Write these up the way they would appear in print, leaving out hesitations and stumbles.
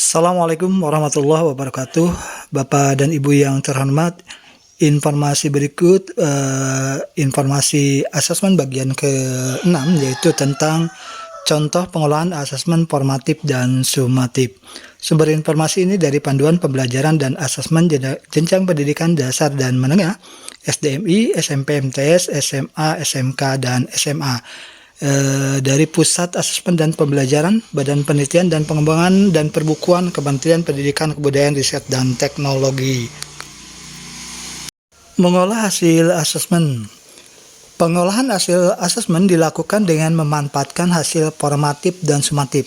Assalamualaikum warahmatullahi wabarakatuh. Bapak dan Ibu yang terhormat, informasi berikut informasi asesmen bagian ke-6, yaitu tentang contoh pengolahan asesmen formatif dan sumatif. Sumber informasi ini dari Panduan Pembelajaran dan Asesmen Jenjang Pendidikan Dasar dan Menengah, SDMI, SMPMTS, SMA, SMK, dan SMA. Dari Pusat Asesmen dan Pembelajaran, Badan Penelitian dan Pengembangan dan Perbukuan Kementerian Pendidikan, Kebudayaan, Riset, dan Teknologi. Mengolah hasil asesmen. Pengolahan hasil asesmen dilakukan dengan memanfaatkan hasil formatif dan sumatif.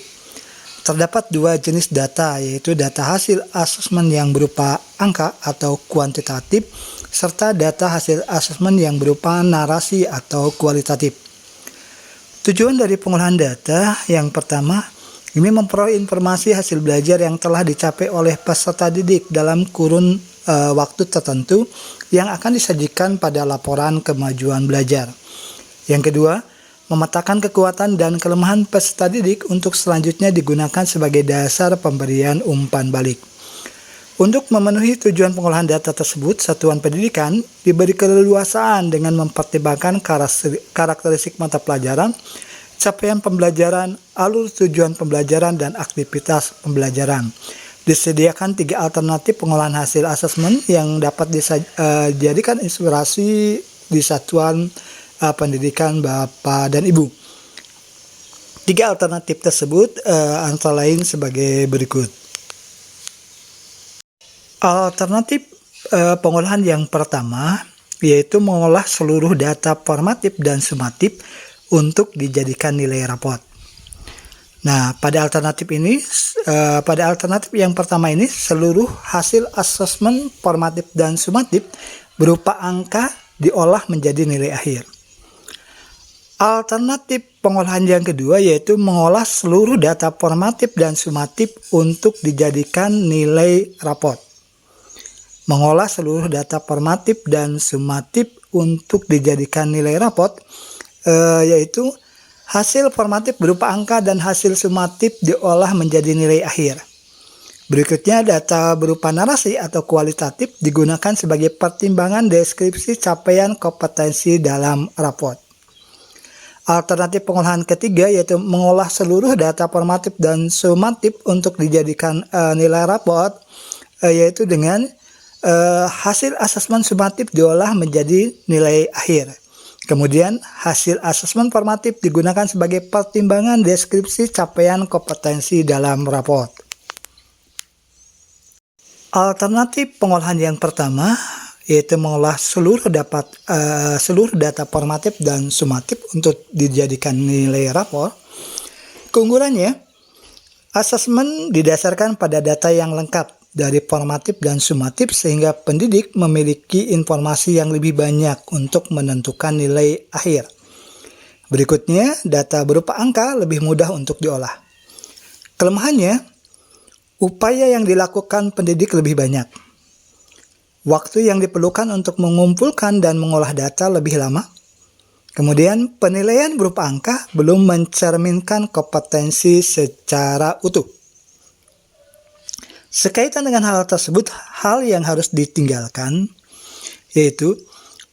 Terdapat dua jenis data, yaitu data hasil asesmen yang berupa angka atau kuantitatif, serta data hasil asesmen yang berupa narasi atau kualitatif. Tujuan dari pengolahan data yang pertama, ini memperoleh informasi hasil belajar yang telah dicapai oleh peserta didik dalam kurun waktu tertentu yang akan disajikan pada laporan kemajuan belajar. Yang kedua, memetakan kekuatan dan kelemahan peserta didik untuk selanjutnya digunakan sebagai dasar pemberian umpan balik. Untuk memenuhi tujuan pengolahan data tersebut, satuan pendidikan diberi keleluasaan dengan mempertimbangkan karakteristik mata pelajaran, capaian pembelajaran, alur tujuan pembelajaran, dan aktivitas pembelajaran. Disediakan 3 alternatif pengolahan hasil asesmen yang dapat dijadikan inspirasi di satuan pendidikan Bapak dan Ibu. 3 alternatif tersebut antara lain sebagai berikut. Alternatif pengolahan yang pertama yaitu mengolah seluruh data formatif dan sumatif untuk dijadikan nilai raport. Nah, pada alternatif yang pertama ini, seluruh hasil asesmen formatif dan sumatif berupa angka diolah menjadi nilai akhir. Alternatif pengolahan yang kedua yaitu mengolah seluruh data formatif dan sumatif untuk dijadikan nilai raport. Mengolah seluruh data formatif dan sumatif untuk dijadikan nilai raport, yaitu hasil formatif berupa angka dan hasil sumatif diolah menjadi nilai akhir. Berikutnya, data berupa narasi atau kualitatif digunakan sebagai pertimbangan deskripsi capaian kompetensi dalam raport. Alternatif pengolahan ketiga yaitu mengolah seluruh data formatif dan sumatif untuk dijadikan nilai raport, yaitu dengan hasil asesmen sumatif diolah menjadi nilai akhir. Kemudian hasil asesmen formatif digunakan sebagai pertimbangan deskripsi capaian kompetensi dalam raport. Alternatif pengolahan yang pertama yaitu mengolah seluruh data formatif dan sumatif untuk dijadikan nilai raport. Keunggulannya, asesmen didasarkan pada data yang lengkap dari formatif dan sumatif sehingga pendidik memiliki informasi yang lebih banyak untuk menentukan nilai akhir. Berikutnya, data berupa angka lebih mudah untuk diolah. Kelemahannya, upaya yang dilakukan pendidik lebih banyak. Waktu yang diperlukan untuk mengumpulkan dan mengolah data lebih lama. Kemudian, penilaian berupa angka belum mencerminkan kompetensi secara utuh. Sekaitan dengan hal tersebut, hal yang harus ditinggalkan yaitu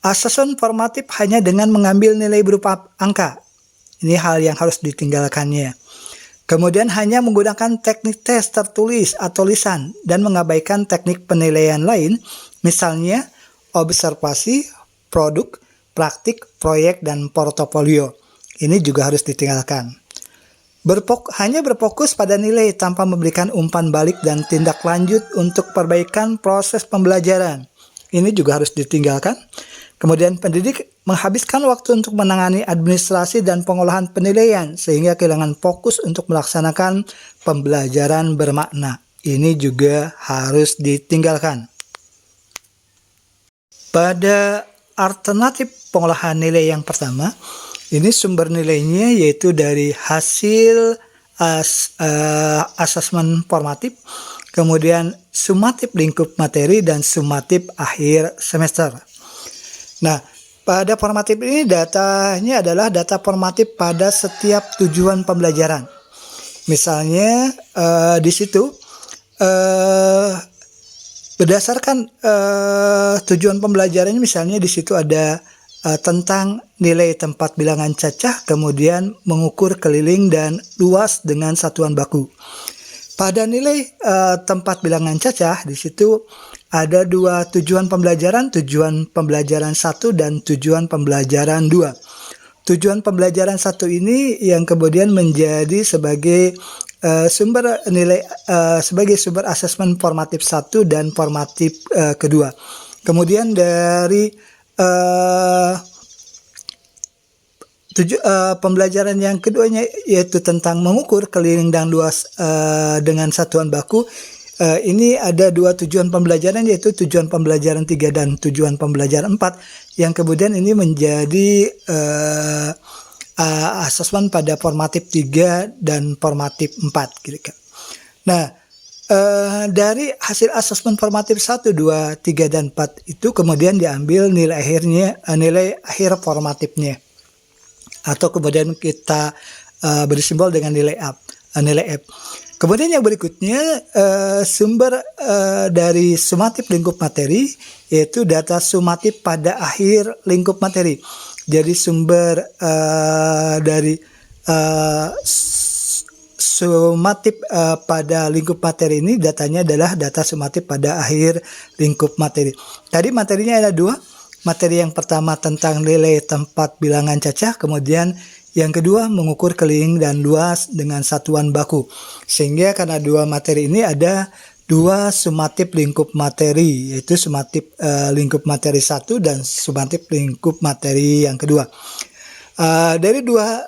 asesmen formatif hanya dengan mengambil nilai berupa angka. Ini hal yang harus ditinggalkannya. Kemudian hanya menggunakan teknik tes tertulis atau lisan dan mengabaikan teknik penilaian lain, misalnya observasi, produk, praktik, proyek, dan portofolio. Ini juga harus ditinggalkan. Hanya berfokus pada nilai tanpa memberikan umpan balik dan tindak lanjut untuk perbaikan proses pembelajaran. Ini juga harus ditinggalkan. Kemudian pendidik menghabiskan waktu untuk menangani administrasi dan pengolahan penilaian sehingga kehilangan fokus untuk melaksanakan pembelajaran bermakna. Ini juga harus ditinggalkan. Pada alternatif pengolahan nilai yang pertama, ini sumber nilainya yaitu dari hasil asesmen formatif, kemudian sumatif lingkup materi, dan sumatif akhir semester. Nah, pada formatif ini datanya adalah data formatif pada setiap tujuan pembelajaran. Misalnya di situ berdasarkan tujuan pembelajarannya, misalnya di situ ada tentang nilai tempat bilangan cacah, kemudian mengukur keliling dan luas dengan satuan baku. Pada nilai tempat bilangan cacah, di situ ada dua tujuan pembelajaran 1 dan tujuan pembelajaran 2. Tujuan pembelajaran 1 ini yang kemudian menjadi sebagai sumber nilai sebagai sumber asesmen formatif 1 dan formatif kedua. Kemudian dari pembelajaran yang keduanya, yaitu tentang mengukur keliling dan luas dengan satuan baku. Ini ada dua tujuan pembelajaran, yaitu tujuan pembelajaran 3 dan tujuan pembelajaran 4, yang kemudian ini menjadi asesmen pada formatif 3 dan formatif 4 gitu. Nah, dari hasil asesmen formatif 1, 2, 3, dan 4 itu kemudian diambil nilai akhir formatifnya, atau kemudian kita beri simbol dengan nilai F. Kemudian yang berikutnya, sumber dari sumatif lingkup materi, yaitu data sumatif pada akhir lingkup materi. Jadi sumber dari sumatif pada lingkup materi ini, datanya adalah data sumatif pada akhir lingkup materi. Tadi materinya ada dua. Materi yang pertama tentang nilai tempat bilangan cacah, kemudian yang kedua mengukur keliling dan luas dengan satuan baku. Sehingga karena dua materi ini ada dua sumatif lingkup materi, yaitu sumatif lingkup materi 1 dan sumatif lingkup materi yang kedua. Dari dua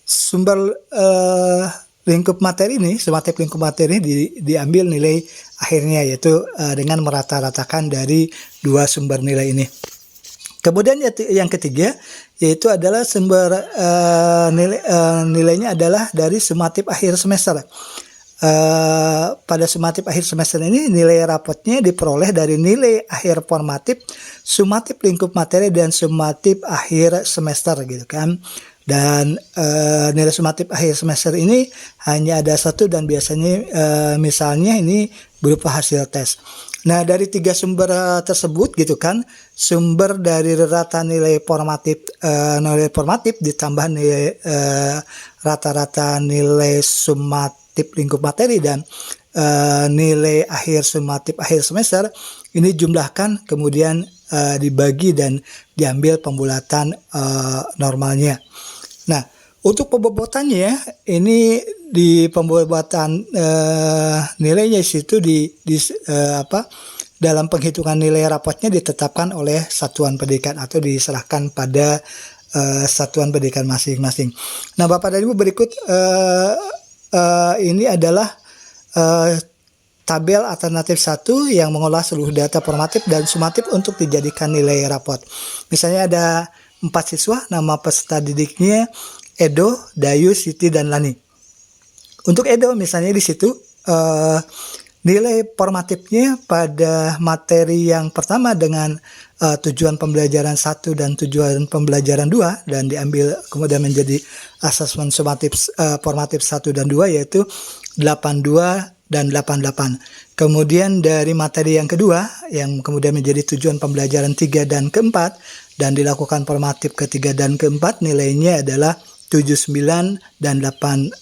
sumber lingkup materi ini, sumatif lingkup materi diambil nilai akhirnya, yaitu dengan merata-ratakan dari dua sumber nilai ini. Kemudian yang ketiga, yaitu adalah sumber nilainya adalah dari sumatif akhir semester. Pada sumatif akhir semester ini nilai rapotnya diperoleh dari nilai akhir formatif, sumatif lingkup materi, dan sumatif akhir semester gitu kan. Dan nilai sumatif akhir semester ini hanya ada satu, dan biasanya misalnya ini berupa hasil tes. Nah, dari tiga sumber tersebut gitu kan, sumber dari rata nilai formatif ditambah nilai rata-rata nilai sumatif lingkup materi dan nilai akhir sumatif akhir semester ini jumlahkan, kemudian dibagi dan diambil pembulatan normalnya. Nah, untuk pembobotannya ini di pembuatan nilainya situ dalam penghitungan nilai rapotnya ditetapkan oleh satuan pendidikan atau diserahkan pada satuan pendidikan masing-masing. Nah, Bapak dan Ibu, berikut ini adalah tabel alternatif 1 yang mengolah seluruh data formatif dan sumatif untuk dijadikan nilai rapot. Misalnya ada 4 siswa, nama peserta didiknya Edo, Dayu, Siti, dan Lani. Untuk Edo misalnya di situ nilai formatifnya pada materi yang pertama dengan tujuan pembelajaran 1 dan tujuan pembelajaran 2, dan diambil kemudian menjadi asesmen sumatif formatif 1 dan 2, yaitu 82 dan 88. Kemudian dari materi yang kedua yang kemudian menjadi tujuan pembelajaran 3 dan keempat, dan dilakukan formatif ketiga dan keempat, nilainya adalah 79 dan 86.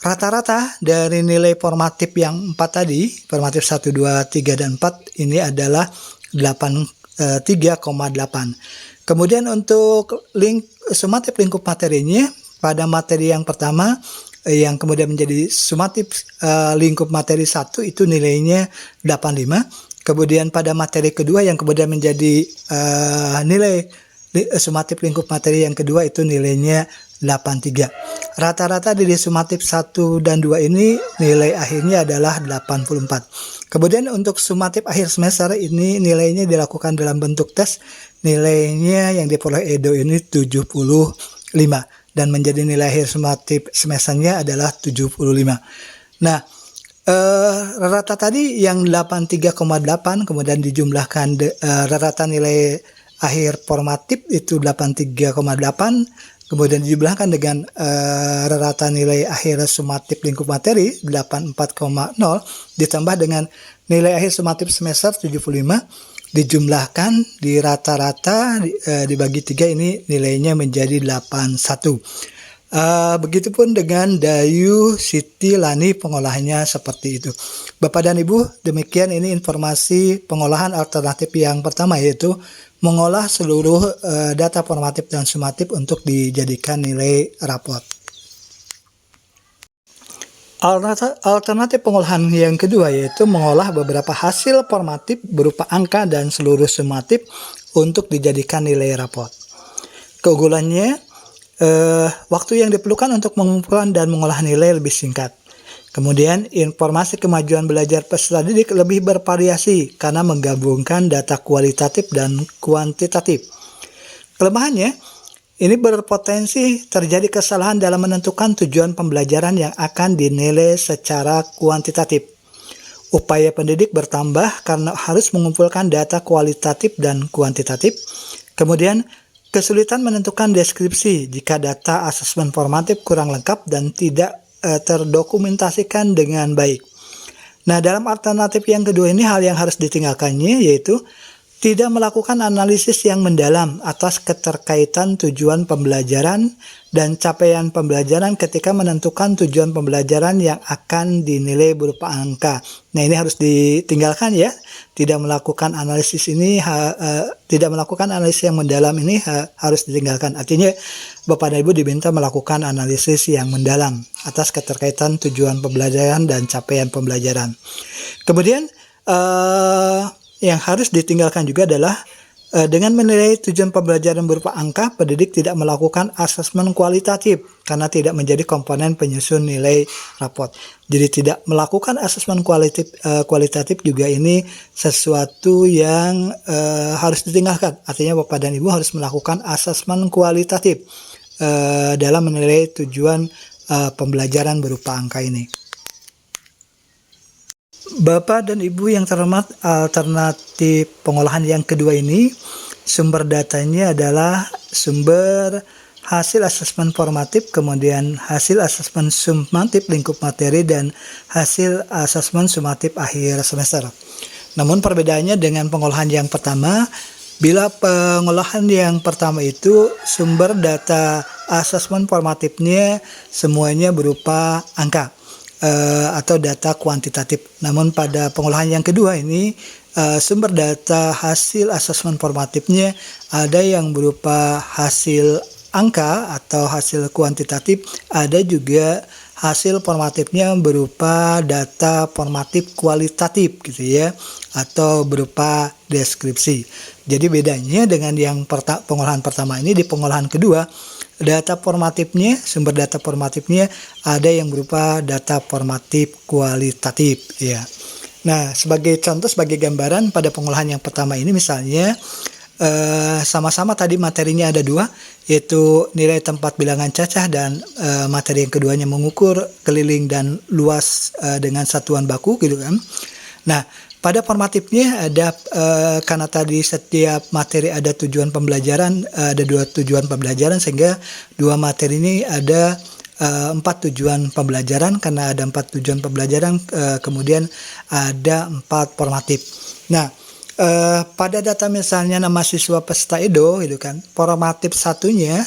Rata-rata dari nilai formatif yang 4 tadi, formatif 1, 2, 3, dan 4 ini adalah 3,8. Kemudian untuk sumatif lingkup materinya, pada materi yang pertama yang kemudian menjadi sumatif lingkup materi 1 itu nilainya 85. Kemudian pada materi kedua yang kemudian menjadi nilai sumatif lingkup materi yang kedua itu nilainya 83. Rata-rata dari sumatif 1 dan 2 ini nilai akhirnya adalah 84. Kemudian untuk sumatif akhir semester ini nilainya dilakukan dalam bentuk tes. Nilainya yang diperoleh Edo ini 75 dan menjadi nilai akhir sumatif semesternya adalah 75. Nah, rata tadi yang 83,8 kemudian dijumlahkan rata nilai akhir formatif itu 83,8, kemudian dijumlahkan dengan rata nilai akhir sumatif lingkup materi 84,0 ditambah dengan nilai akhir sumatif semester 75 dijumlahkan di rata-rata dibagi 3, ini nilainya menjadi 81. Begitupun dengan Dayu, Siti, Lani, pengolahannya seperti itu. Bapak dan Ibu, demikian ini informasi pengolahan alternatif yang pertama, yaitu mengolah seluruh data formatif dan sumatif untuk dijadikan nilai raport. Alternatif pengolahan yang kedua yaitu mengolah beberapa hasil formatif berupa angka dan seluruh sumatif untuk dijadikan nilai raport. Keunggulannya, waktu yang diperlukan untuk mengumpulkan dan mengolah nilai lebih singkat. Kemudian, informasi kemajuan belajar peserta didik lebih bervariasi karena menggabungkan data kualitatif dan kuantitatif. Kelemahannya, ini berpotensi terjadi kesalahan dalam menentukan tujuan pembelajaran yang akan dinilai secara kuantitatif. Upaya pendidik bertambah karena harus mengumpulkan data kualitatif dan kuantitatif. Kemudian, kesulitan menentukan deskripsi jika data asesmen formatif kurang lengkap dan tidak terdokumentasikan dengan baik. Nah, dalam alternatif yang kedua ini hal yang harus ditinggalkannya yaitu tidak melakukan analisis yang mendalam atas keterkaitan tujuan pembelajaran dan capaian pembelajaran ketika menentukan tujuan pembelajaran yang akan dinilai berupa angka. Nah, ini harus ditinggalkan ya. Tidak melakukan analisis ini, tidak melakukan analisis yang mendalam ini harus ditinggalkan. Artinya Bapak dan Ibu diminta melakukan analisis yang mendalam atas keterkaitan tujuan pembelajaran dan capaian pembelajaran. Kemudian yang harus ditinggalkan juga adalah dengan menilai tujuan pembelajaran berupa angka, pendidik tidak melakukan asesmen kualitatif karena tidak menjadi komponen penyusun nilai raport. Jadi tidak melakukan asesmen kualitatif juga ini sesuatu yang harus ditinggalkan. Artinya Bapak dan Ibu harus melakukan asesmen kualitatif dalam menilai tujuan pembelajaran berupa angka ini. Bapak dan Ibu yang terhormat, alternatif pengolahan yang kedua ini sumber datanya adalah sumber hasil asesmen formatif, kemudian hasil asesmen sumatif lingkup materi, dan hasil asesmen sumatif akhir semester. Namun perbedaannya dengan pengolahan yang pertama, bila pengolahan yang pertama itu sumber data asesmen formatifnya semuanya berupa angka atau data kuantitatif. Namun pada pengolahan yang kedua ini sumber data hasil asesmen formatifnya ada yang berupa hasil angka atau hasil kuantitatif, ada juga hasil formatifnya berupa data formatif kualitatif gitu ya, atau berupa deskripsi. Jadi bedanya dengan yang pengolahan pertama ini, di pengolahan kedua data formatifnya, sumber data formatifnya ada yang berupa data formatif kualitatif ya. Nah, sebagai contoh, sebagai gambaran pada pengolahan yang pertama ini misalnya sama-sama tadi materinya ada dua, yaitu nilai tempat bilangan cacah, dan materi yang keduanya mengukur keliling dan luas dengan satuan baku gitu kan. Nah, pada formatifnya ada karena tadi setiap materi ada tujuan pembelajaran, ada dua tujuan pembelajaran, sehingga dua materi ini ada 4 tujuan pembelajaran. Karena ada 4 tujuan pembelajaran, kemudian ada 4 formatif. Nah, pada data misalnya nama siswa peserta Edo gitu kan, formatif satunya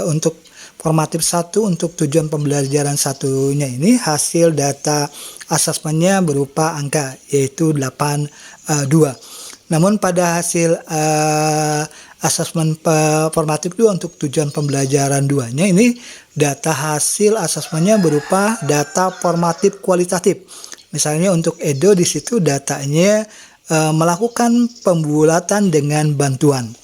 untuk formatif 1 untuk tujuan pembelajaran satunya ini hasil data asesmennya berupa angka, yaitu 82. Namun pada hasil asesmen formatif 2 untuk tujuan pembelajaran 2-nya ini data hasil asesmennya berupa data formatif kualitatif. Misalnya untuk Edo di situ datanya melakukan pembulatan dengan bantuan.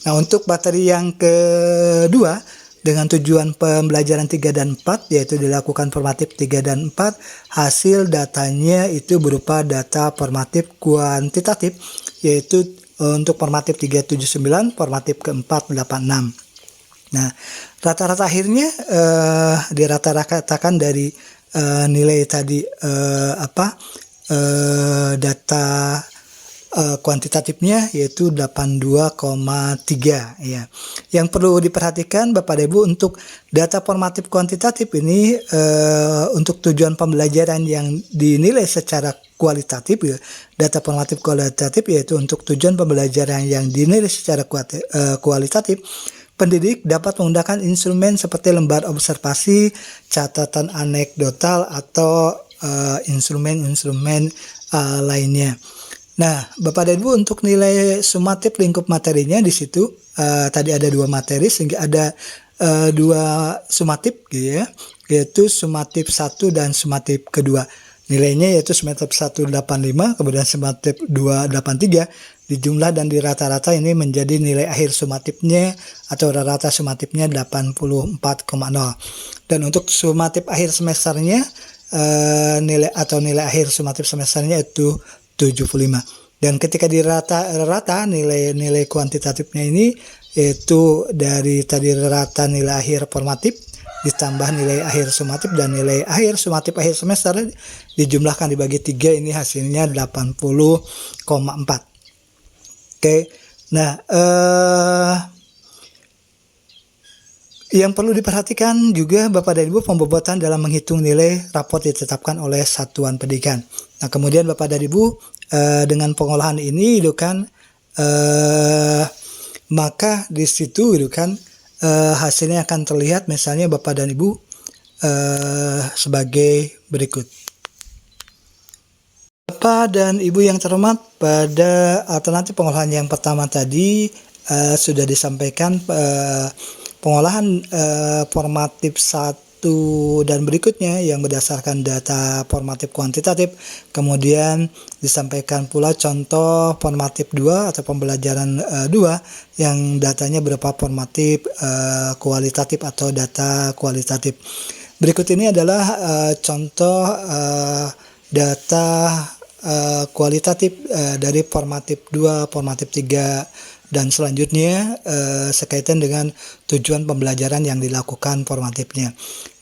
Nah, untuk materi yang kedua dengan tujuan pembelajaran 3 dan 4, yaitu dilakukan formatif 3 dan 4, hasil datanya itu berupa data formatif kuantitatif, yaitu untuk formatif 379, formatif ke-4 86. Nah, rata-rata akhirnya dirata-ratakan dari nilai tadi data kuantitatifnya yaitu 82,3 ya. Yang perlu diperhatikan Bapak dan Ibu, untuk data formatif kuantitatif ini untuk tujuan pembelajaran yang dinilai secara kualitatif ya. Data formatif kualitatif yaitu untuk tujuan pembelajaran yang dinilai secara kualitatif. Pendidik dapat menggunakan instrumen seperti lembar observasi, catatan anekdotal, atau instrumen-instrumen lainnya. Nah, Bapak dan Ibu, untuk nilai sumatif lingkup materinya di situ tadi ada 2 materi sehingga ada 2 sumatif gitu ya, yaitu sumatif 1 dan sumatif kedua. Nilainya yaitu sumatif 1 85, kemudian sumatif 2 83. Dijumlah dan dirata-rata ini menjadi nilai akhir sumatifnya atau rata sumatifnya 84,0. Dan untuk sumatif akhir semesternya nilai akhir sumatif semesternya itu 75. Dan ketika dirata-rata nilai kuantitatifnya ini yaitu dari tadi rata nilai akhir formatif ditambah nilai akhir sumatif dan nilai akhir sumatif akhir semester dijumlahkan dibagi 3, ini hasilnya 80,4. Oke. Nah, yang perlu diperhatikan juga Bapak dan Ibu, pembobotan dalam menghitung nilai raport ditetapkan oleh satuan pendidikan. Nah, kemudian Bapak dan Ibu, dengan pengolahan ini itu kan maka di situ itu kan hasilnya akan terlihat misalnya Bapak dan Ibu sebagai berikut. Bapak dan Ibu yang terhormat, pada alternatif pengolahan yang pertama tadi sudah disampaikan pengolahan formatif 1 dan berikutnya yang berdasarkan data formatif kuantitatif. Kemudian disampaikan pula contoh formatif 2 atau pembelajaran 2 yang datanya berupa formatif kualitatif atau data kualitatif. Berikut ini adalah contoh data kualitatif dari formatif 2, formatif 3 dan selanjutnya sekaitan dengan tujuan pembelajaran yang dilakukan formatifnya.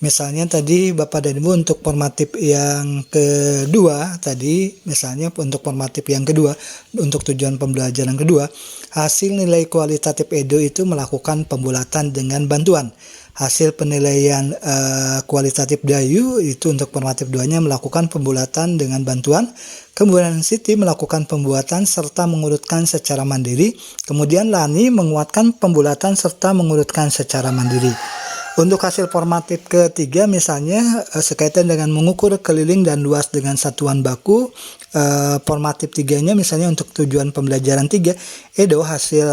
Misalnya tadi Bapak dan Ibu untuk formatif yang kedua tadi, misalnya untuk formatif yang kedua untuk tujuan pembelajaran kedua, hasil nilai kualitatif Edo itu melakukan pembulatan dengan bantuan. Hasil penilaian kualitatif Dayu itu untuk formatif 2-nya melakukan pembulatan dengan bantuan. Kemudian Siti melakukan pembuatan serta mengurutkan secara mandiri. Kemudian Lani menguatkan pembulatan serta mengurutkan secara mandiri. Untuk hasil formatif ketiga misalnya sekaitan dengan mengukur keliling dan luas dengan satuan baku, formatif 3-nya misalnya untuk tujuan pembelajaran 3, Edo hasil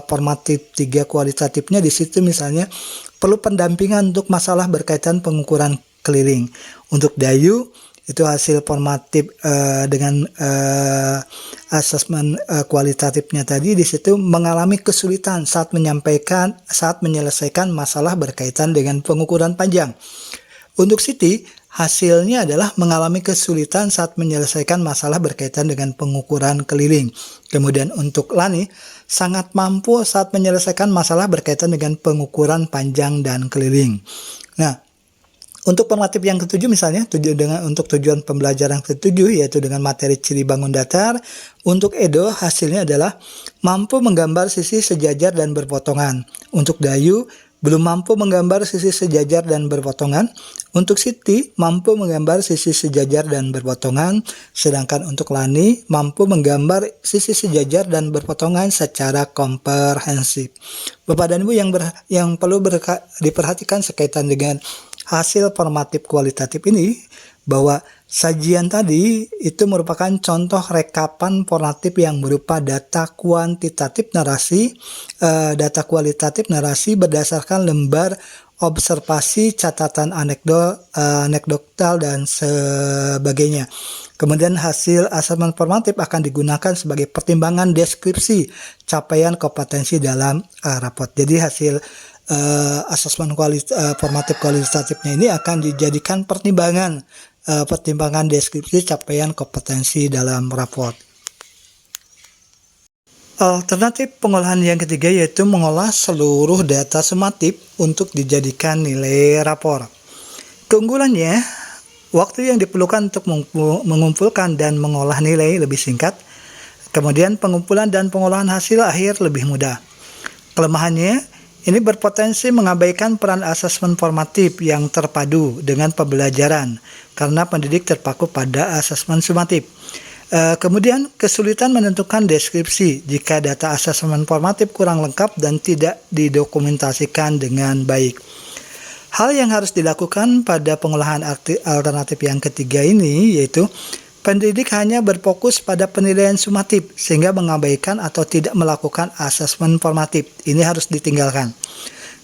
formatif 3 kualitatifnya di situ misalnya perlu pendampingan untuk masalah berkaitan pengukuran keliling. Untuk Dayu itu hasil formatif dengan asesmen kualitatifnya tadi di situ mengalami kesulitan saat menyelesaikan masalah berkaitan dengan pengukuran panjang. Untuk Siti hasilnya adalah mengalami kesulitan saat menyelesaikan masalah berkaitan dengan pengukuran keliling. Kemudian untuk Lani sangat mampu saat menyelesaikan masalah berkaitan dengan pengukuran panjang dan keliling. Nah, untuk formatif yang ketujuh misalnya untuk tujuan pembelajaran ketujuh yaitu dengan materi ciri bangun datar, untuk Edo hasilnya adalah mampu menggambar sisi sejajar dan berpotongan. Untuk Dayu belum mampu menggambar sisi sejajar dan berpotongan. Untuk Siti mampu menggambar sisi sejajar dan berpotongan, sedangkan untuk Lani mampu menggambar sisi sejajar dan berpotongan secara komprehensif. Bapak dan Ibu yang perlu diperhatikan sekaitan dengan hasil formatif kualitatif ini, bahwa sajian tadi itu merupakan contoh rekapan formatif yang berupa data kuantitatif narasi, data kualitatif narasi berdasarkan lembar observasi, catatan anekdotal dan sebagainya. Kemudian hasil asesmen formatif akan digunakan sebagai pertimbangan deskripsi capaian kompetensi dalam raport. Jadi hasil asesmen formatif kualitatifnya ini akan dijadikan pertimbangan deskripsi capaian kompetensi dalam raport. Alternatif pengolahan yang ketiga yaitu mengolah seluruh data sumatif untuk dijadikan nilai rapor. Keunggulannya, waktu yang diperlukan untuk mengumpulkan dan mengolah nilai lebih singkat Kemudian pengumpulan dan pengolahan hasil akhir lebih mudah. Kelemahannya, ini berpotensi mengabaikan peran asesmen formatif yang terpadu dengan pembelajaran karena pendidik terpaku pada asesmen sumatif. Kemudian kesulitan menentukan deskripsi jika data asesmen formatif kurang lengkap dan tidak didokumentasikan dengan baik. Hal yang harus dilakukan pada pengolahan alternatif yang ketiga ini yaitu pendidik hanya berfokus pada penilaian sumatif sehingga mengabaikan atau tidak melakukan asesmen formatif. Ini harus ditinggalkan.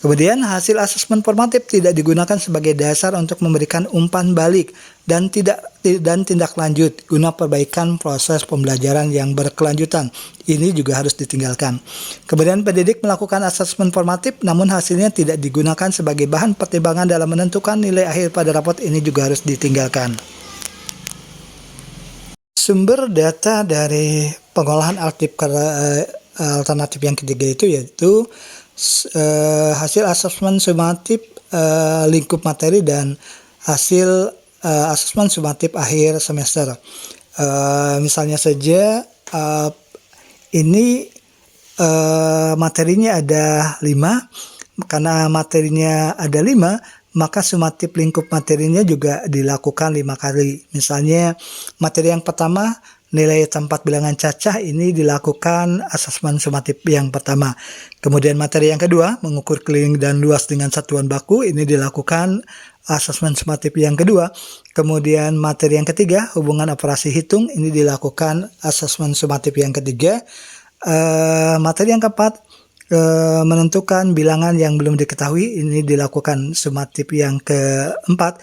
Kemudian hasil asesmen formatif tidak digunakan sebagai dasar untuk memberikan umpan balik dan tindak lanjut guna perbaikan proses pembelajaran yang berkelanjutan. Ini juga harus ditinggalkan. Kemudian pendidik melakukan asesmen formatif namun hasilnya tidak digunakan sebagai bahan pertimbangan dalam menentukan nilai akhir pada rapot. Ini juga harus ditinggalkan. Sumber data dari pengolahan alternatif yang ketiga itu yaitu hasil asesmen sumatif lingkup materi dan hasil asesmen sumatif akhir semester. Misalnya saja ini materinya ada 5, karena materinya ada 5 maka sumatif lingkup materinya juga dilakukan 5 kali. Misalnya materi yang pertama nilai tempat bilangan cacah, ini dilakukan asesmen sumatif yang pertama. Kemudian materi yang kedua mengukur keliling dan luas dengan satuan baku, ini dilakukan asesmen sumatif yang kedua. Kemudian materi yang ketiga hubungan operasi hitung, ini dilakukan asesmen sumatif yang ketiga. Materi yang keempat menentukan bilangan yang belum diketahui, ini dilakukan sumatif yang keempat.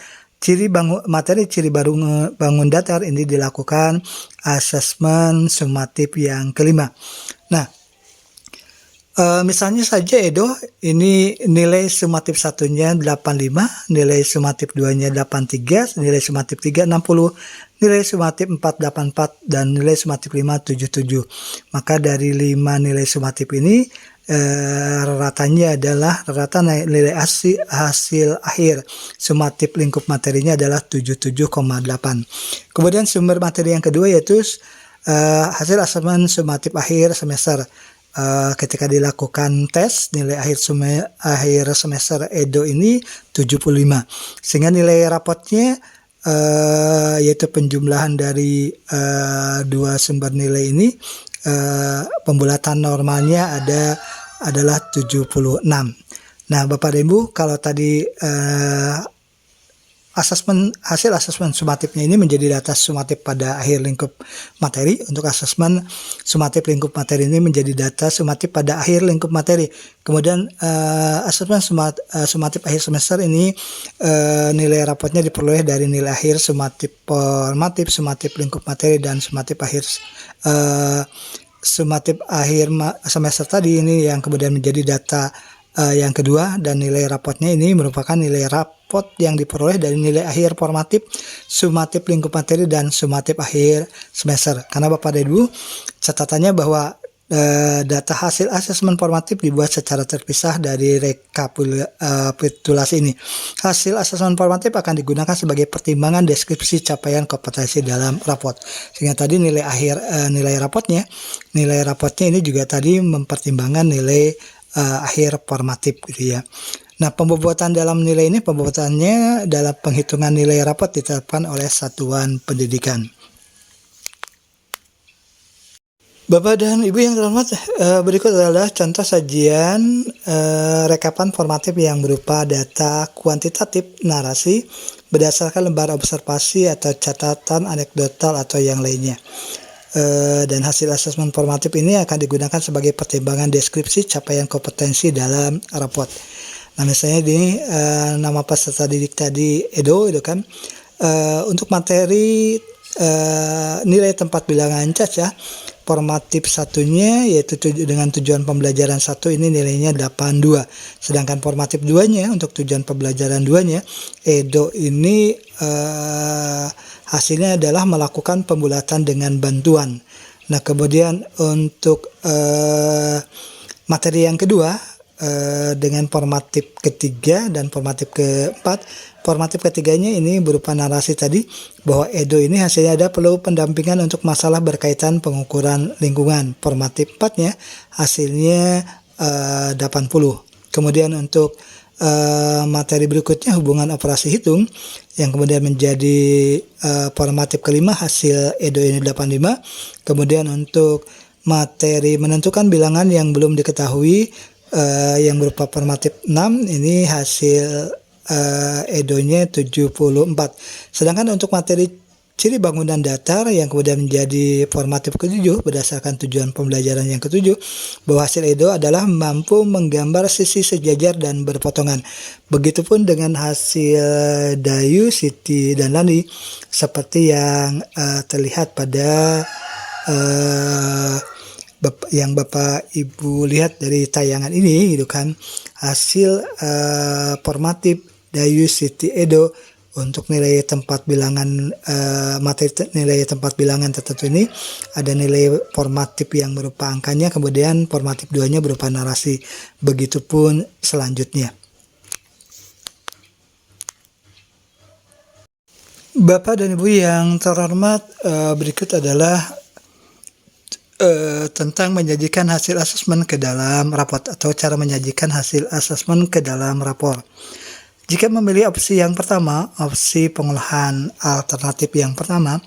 Materi ciri bangun datar, ini dilakukan asesmen sumatif yang kelima. Nah, misalnya saja Edo, ini nilai sumatif 1-nya 85, nilai sumatif 2-nya 83, nilai sumatif 3 60, nilai sumatif 4 84, dan nilai sumatif 5 77. Maka dari 5 nilai sumatif ini rata-nya adalah rata nilai hasil akhir sumatif lingkup materinya adalah 77,8. Kemudian sumber materi yang kedua yaitu hasil asesmen sumatif akhir semester. Ketika dilakukan tes, nilai akhir semester Edo ini 75, sehingga nilai rapotnya yaitu penjumlahan dari dua sumber nilai ini, pembulatan normalnya adalah 76. Nah, Bapak dan Ibu, kalau tadi hasil asesmen sumatifnya ini menjadi data sumatif pada akhir lingkup materi. Untuk asesmen sumatif lingkup materi ini menjadi data sumatif pada akhir lingkup materi. Kemudian asesmen sumatif akhir semester ini nilai rapotnya diperoleh dari nilai akhir sumatif formatif, sumatif lingkup materi, dan sumatif akhir sumatif akhir semester tadi ini yang kemudian menjadi data yang kedua, dan nilai rapotnya ini merupakan nilai rapot yang diperoleh dari nilai akhir formatif, sumatif lingkup materi, dan sumatif akhir semester. Karena Bapak dan Ibu, catatannya bahwa data hasil asesmen formatif dibuat secara terpisah dari rekapitulasi ini. Hasil asesmen formatif akan digunakan sebagai pertimbangan deskripsi capaian kompetensi dalam rapot. Sehingga tadi nilai rapotnya ini juga tadi mempertimbangkan nilai akhir formatif gitu ya. Nah, pembobotan dalam nilai ini, pembobotannya dalam penghitungan nilai rapot ditetapkan oleh satuan pendidikan. Bapak dan Ibu yang terhormat, berikut adalah contoh sajian rekapan formatif yang berupa data kuantitatif narasi berdasarkan lembar observasi atau catatan anekdotal atau yang lainnya. Dan hasil asesmen formatif ini akan digunakan sebagai pertimbangan deskripsi capaian kompetensi dalam rapot. Nah, misalnya ini nama peserta didik tadi Edo kan. Untuk materi nilai tempat bilangan cacah formatif satunya yaitu dengan tujuan pembelajaran 1 ini nilainya 82. Sedangkan formatif 2-nya untuk tujuan pembelajaran 2-nya Edo ini hasilnya adalah melakukan pembulatan dengan bantuan. Nah, kemudian untuk materi yang kedua dengan formatif ketiga dan formatif keempat Formatif ketiganya ini berupa narasi tadi, bahwa Edo ini hasilnya ada perlu pendampingan untuk masalah berkaitan pengukuran lingkungan. Formatif 4-nya hasilnya 80. Kemudian untuk materi berikutnya hubungan operasi hitung, yang kemudian menjadi formatif kelima, hasil Edo ini 85. Kemudian untuk materi menentukan bilangan yang belum diketahui, yang berupa formatif 6, ini hasil Edo-nya 74. Sedangkan untuk materi ciri bangunan datar yang kemudian menjadi formatif ke-7 berdasarkan tujuan pembelajaran yang ke-7, bahwa hasil Edo adalah mampu menggambar sisi sejajar dan berpotongan. Begitupun dengan hasil Dayu, Siti, dan Lani, seperti yang terlihat pada yang Bapak Ibu lihat dari tayangan ini gitu kan. Hasil formatif Dayu, Siti, Edo untuk nilai tempat bilangan, materi nilai tempat bilangan tertentu ini ada nilai formatif yang berupa angkanya, kemudian formatif 2-nya berupa narasi. Begitupun selanjutnya. Bapak dan Ibu yang terhormat, berikut adalah tentang menyajikan hasil asesmen ke dalam raport, atau cara menyajikan hasil asesmen ke dalam rapor. Jika memilih opsi yang pertama, opsi pengolahan alternatif yang pertama,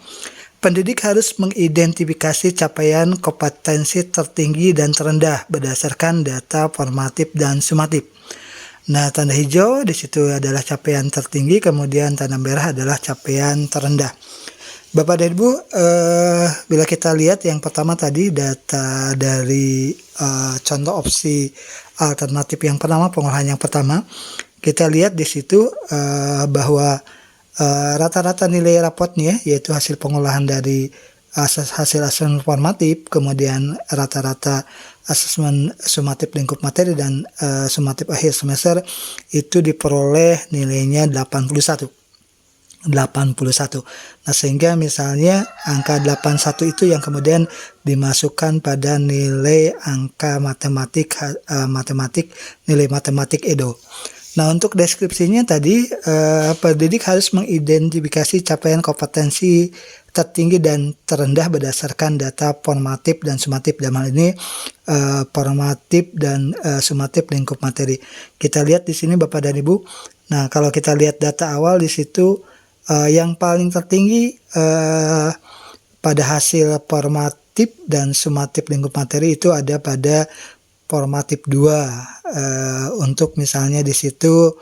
pendidik harus mengidentifikasi capaian kompetensi tertinggi dan terendah berdasarkan data formatif dan sumatif. Nah, tanda hijau di situ adalah capaian tertinggi, kemudian tanda merah adalah capaian terendah. Bapak dan Ibu, bila kita lihat yang pertama tadi, data dari contoh opsi alternatif yang pertama, pengolahan yang pertama, kita lihat di situ bahwa rata-rata nilai rapotnya, yaitu hasil pengolahan dari hasil asesmen formatif, kemudian rata-rata asesmen sumatif lingkup materi dan sumatif akhir semester, itu diperoleh nilainya 81. Nah, sehingga misalnya angka 81 itu yang kemudian dimasukkan pada nilai angka matematik nilai matematik Edo. Nah, untuk deskripsinya tadi, pendidik harus mengidentifikasi capaian kompetensi tertinggi dan terendah berdasarkan data formatif dan sumatif. Dalam hal ini formatif dan sumatif lingkup materi. Kita lihat di sini Bapak dan Ibu. Nah, kalau kita lihat data awal di situ, yang paling tertinggi pada hasil formatif dan sumatif lingkup materi itu ada pada formatif 2, untuk misalnya di situ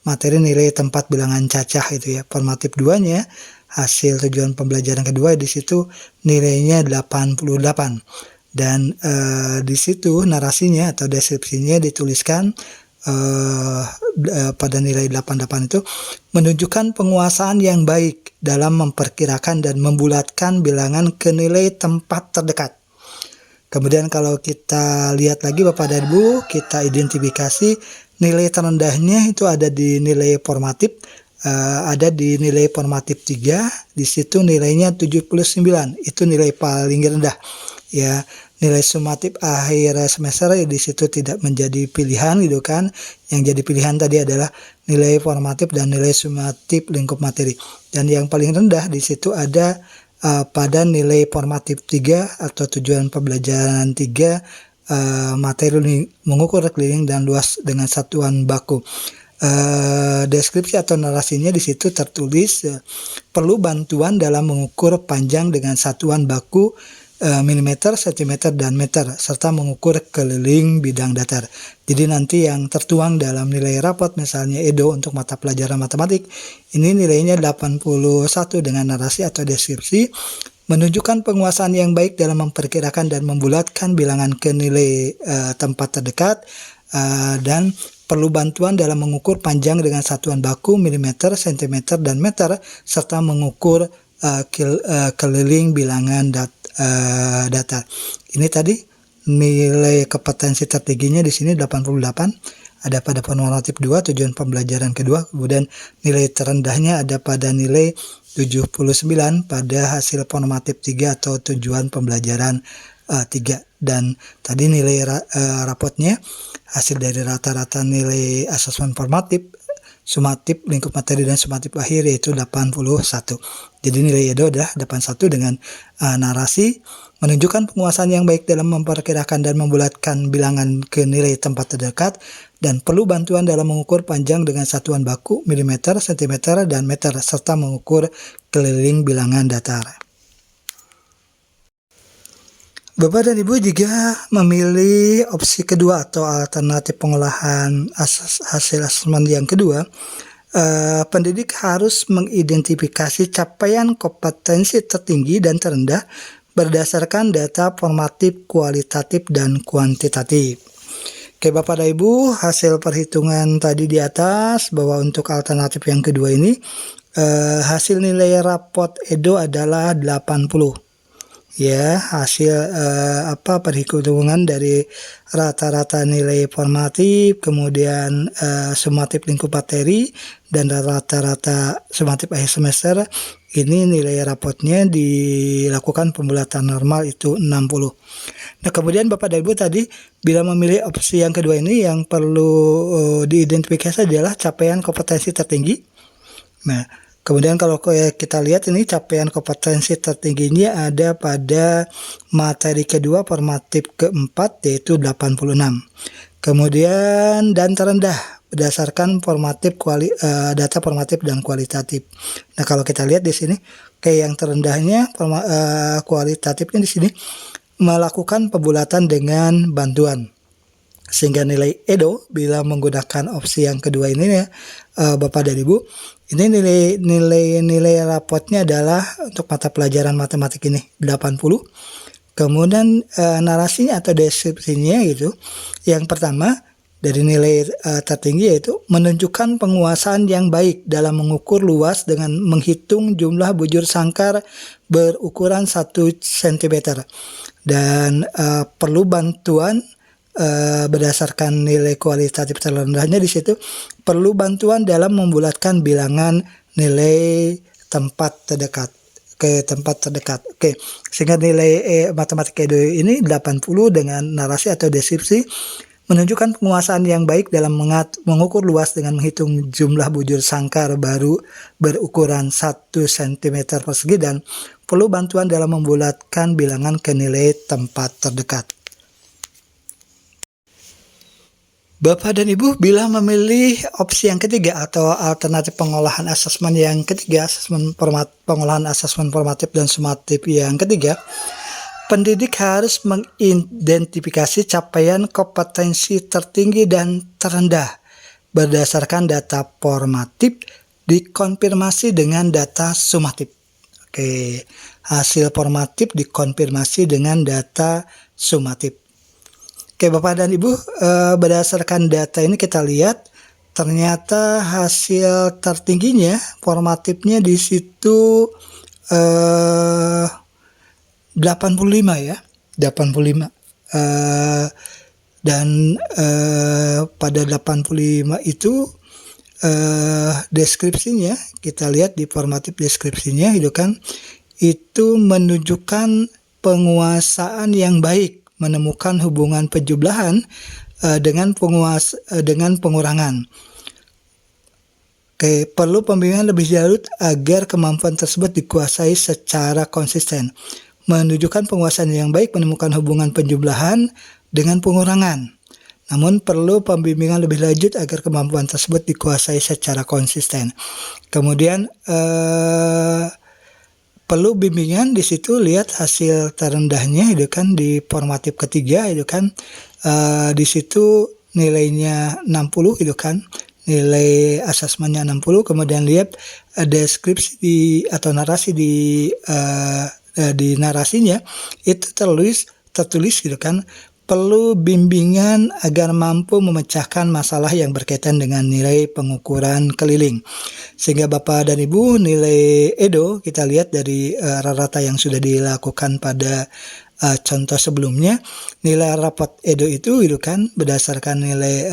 materi nilai tempat bilangan cacah itu ya. Formatif 2-nya hasil tujuan pembelajaran kedua di situ nilainya 88. Dan di situ narasinya atau deskripsinya dituliskan pada nilai 88 itu menunjukkan penguasaan yang baik dalam memperkirakan dan membulatkan bilangan ke nilai tempat terdekat. Kemudian kalau kita lihat lagi Bapak dan Ibu, kita identifikasi nilai terendahnya itu ada di nilai formatif, ada di nilai formatif 3, di situ nilainya 79, itu nilai paling rendah. Ya, nilai sumatif akhir semester di situ tidak menjadi pilihan gitu kan. Yang jadi pilihan tadi adalah nilai formatif dan nilai sumatif lingkup materi. Dan yang paling rendah di situ ada pada nilai formatif 3 atau tujuan pembelajaran 3, materi mengukur keliling dan luas dengan satuan baku. Deskripsi atau narasinya di situ tertulis perlu bantuan dalam mengukur panjang dengan satuan baku milimeter, sentimeter, dan meter, serta mengukur keliling bidang datar. Jadi nanti yang tertuang dalam nilai rapot, misalnya Edo untuk mata pelajaran matematik, ini nilainya 81 dengan narasi atau deskripsi, menunjukkan penguasaan yang baik dalam memperkirakan dan membulatkan bilangan ke nilai tempat terdekat, dan perlu bantuan dalam mengukur panjang dengan satuan baku, milimeter, sentimeter, dan meter, serta mengukur keliling bilangan datar. Ini tadi nilai kompetensi tertingginya di sini 88, ada pada formatif 2 tujuan pembelajaran kedua, kemudian nilai terendahnya ada pada nilai 79 pada hasil formatif 3 atau tujuan pembelajaran 3. Dan tadi nilai rapotnya hasil dari rata-rata nilai asesmen formatif sumatif, lingkup materi dan sumatif akhir yaitu 81. Jadi nilai Edo adalah 81 dengan narasi menunjukkan penguasaan yang baik dalam memperkirakan dan membulatkan bilangan ke nilai tempat terdekat dan perlu bantuan dalam mengukur panjang dengan satuan baku mm, cm, dan meter serta mengukur keliling bilangan datar. Bapak dan Ibu juga memilih opsi kedua atau alternatif pengolahan hasil asesmen yang kedua. Pendidik harus mengidentifikasi capaian kompetensi tertinggi dan terendah berdasarkan data formatif, kualitatif, dan kuantitatif. Oke Bapak dan Ibu, hasil perhitungan tadi di atas bahwa untuk alternatif yang kedua ini hasil nilai rapot Edo adalah 80. Ya, hasil perhitungan dari rata-rata nilai formatif, kemudian sumatif lingkup materi, dan rata-rata sumatif akhir semester. Ini nilai rapotnya dilakukan pembulatan normal itu 60. Nah, kemudian Bapak dan Ibu tadi bila memilih opsi yang kedua ini yang perlu diidentifikasi adalah capaian kompetensi tertinggi. Nah, kemudian kalau kita lihat ini capaian kompetensi tertingginya ada pada materi kedua formatif keempat yaitu 86. Kemudian dan terendah berdasarkan formatif data formatif dan kualitatif. Nah, kalau kita lihat di sini kayak yang terendahnya kualitatifnya di sini melakukan pembulatan dengan bantuan. Sehingga nilai Edo bila menggunakan opsi yang kedua ini ya Bapak dan Ibu, ini nilai rapotnya adalah untuk mata pelajaran matematik ini 80. Kemudian narasinya atau deskripsinya gitu. Yang pertama dari nilai tertinggi yaitu menunjukkan penguasaan yang baik dalam mengukur luas dengan menghitung jumlah bujur sangkar berukuran 1 cm. Dan perlu bantuan berdasarkan nilai kualitatif terendahnya di situ perlu bantuan dalam membulatkan bilangan nilai tempat terdekat ke tempat terdekat. Oke, sehingga nilai matematika Edo ini 80 dengan narasi atau deskripsi menunjukkan penguasaan yang baik dalam mengukur luas dengan menghitung jumlah bujur sangkar baru berukuran 1 cm persegi dan perlu bantuan dalam membulatkan bilangan ke nilai tempat terdekat. Bapak dan Ibu, bila memilih opsi yang ketiga atau alternatif pengolahan asesmen yang ketiga, pengolahan asesmen formatif dan sumatif yang ketiga, pendidik harus mengidentifikasi capaian kompetensi tertinggi dan terendah berdasarkan data formatif dikonfirmasi dengan data sumatif. Oke, hasil formatif dikonfirmasi dengan data sumatif. Oke Bapak dan Ibu, berdasarkan data ini kita lihat ternyata hasil tertingginya formatifnya di situ 85 ya, 85. Dan pada 85 itu deskripsinya kita lihat di formatif deskripsinya itu kan itu menunjukkan penguasaan yang baik menemukan hubungan penjumlahan dengan pengurangan. Oke, perlu pembimbingan lebih jauh agar kemampuan tersebut dikuasai secara konsisten. Menunjukkan penguasaan yang baik menemukan hubungan penjumlahan dengan pengurangan. Namun perlu pembimbingan lebih lanjut agar kemampuan tersebut dikuasai secara konsisten. Kemudian perlu bimbingan di situ lihat hasil terendahnya itu kan di formatif ketiga itu kan di situ nilainya 60 itu kan nilai asesmennya 60, kemudian lihat deskripsi atau narasi di narasinya itu tertulis gitu kan perlu bimbingan agar mampu memecahkan masalah yang berkaitan dengan nilai pengukuran keliling. Sehingga Bapak dan Ibu nilai Edo kita lihat dari rata yang sudah dilakukan pada contoh sebelumnya, nilai rapot Edo itu kan berdasarkan nilai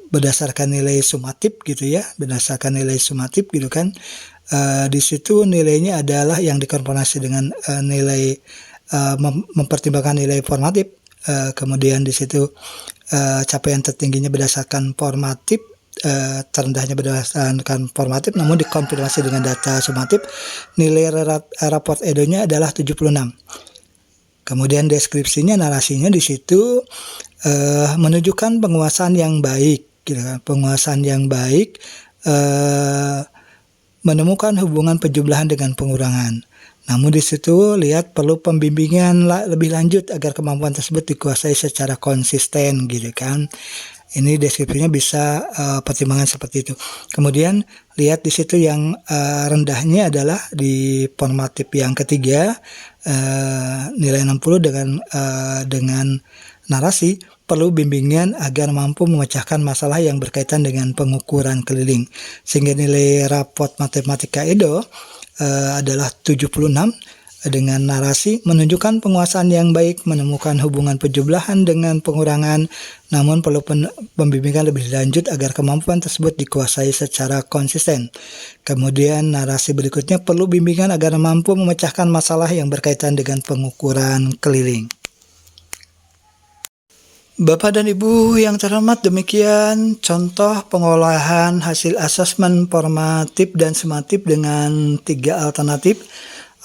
berdasarkan nilai sumatif gitu ya, berdasarkan nilai sumatif gitu kan. Di situ nilainya adalah yang dikonfirmasi dengan nilai mempertimbangkan nilai formatif kemudian di situ capaian tertingginya berdasarkan formatif, terendahnya berdasarkan formatif, namun dikonfirmasi dengan data sumatif, nilai raport Edo-nya adalah 76. Kemudian deskripsinya, narasinya di situ menunjukkan penguasaan yang baik, gitu kan. Penguasaan yang baik menemukan hubungan penjumlahan dengan pengurangan. Namun di situ lihat perlu pembimbingan lebih lanjut agar kemampuan tersebut dikuasai secara konsisten, gitu kan. Ini deskripsinya bisa pertimbangan seperti itu. Kemudian lihat di situ yang rendahnya adalah di formatif yang ketiga, nilai 60 dengan narasi perlu bimbingan agar mampu memecahkan masalah yang berkaitan dengan pengukuran keliling. Sehingga nilai raport matematika Edo adalah 76 dengan narasi menunjukkan penguasaan yang baik, menemukan hubungan penjumlahan dengan pengurangan, namun perlu pembimbingan lebih lanjut agar kemampuan tersebut dikuasai secara konsisten. Kemudian narasi berikutnya perlu bimbingan agar mampu memecahkan masalah yang berkaitan dengan pengukuran keliling. Bapak dan Ibu yang terhormat, demikian contoh pengolahan hasil asesmen formatif dan sumatif dengan 3 alternatif.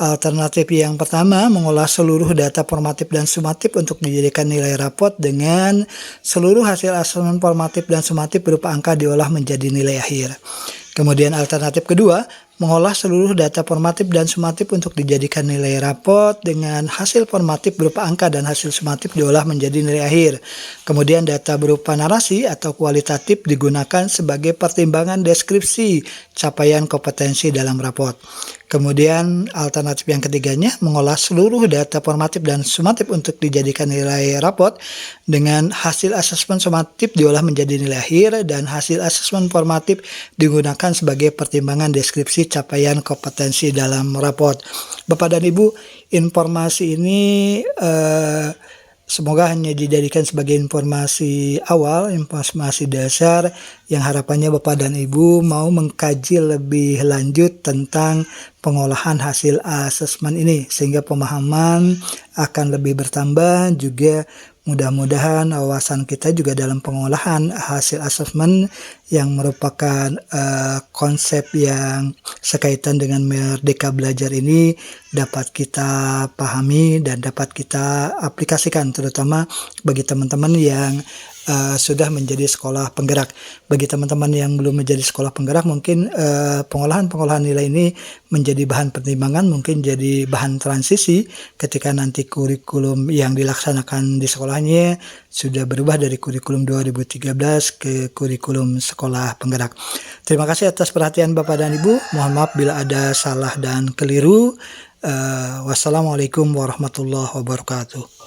Alternatif yang pertama, mengolah seluruh data formatif dan sumatif untuk dijadikan nilai raport dengan seluruh hasil asesmen formatif dan sumatif berupa angka diolah menjadi nilai akhir. Kemudian alternatif kedua, mengolah seluruh data formatif dan sumatif untuk dijadikan nilai raport dengan hasil formatif berupa angka dan hasil sumatif diolah menjadi nilai akhir. Kemudian data berupa narasi atau kualitatif digunakan sebagai pertimbangan deskripsi capaian kompetensi dalam raport. Kemudian alternatif yang ketiganya, mengolah seluruh data formatif dan sumatif untuk dijadikan nilai raport dengan hasil asesmen sumatif diolah menjadi nilai akhir dan hasil asesmen formatif digunakan sebagai pertimbangan deskripsi capaian kompetensi dalam raport. Bapak dan Ibu, informasi ini semoga hanya dijadikan sebagai informasi awal, informasi dasar yang harapannya Bapak dan Ibu mau mengkaji lebih lanjut tentang pengolahan hasil asesmen ini sehingga pemahaman akan lebih bertambah, juga mudah-mudahan wawasan kita juga dalam pengolahan hasil asesmen yang merupakan konsep yang sekaitan dengan Merdeka Belajar ini dapat kita pahami dan dapat kita aplikasikan, terutama bagi teman-teman yang sudah menjadi sekolah penggerak. Bagi teman-teman yang belum menjadi sekolah penggerak, mungkin pengolahan nilai ini menjadi bahan pertimbangan, mungkin jadi bahan transisi ketika nanti kurikulum yang dilaksanakan di sekolahnya sudah berubah dari kurikulum 2013 ke kurikulum sekolah penggerak. Terima kasih atas perhatian Bapak dan Ibu. Mohon maaf bila ada salah dan keliru. Wassalamualaikum warahmatullahi wabarakatuh.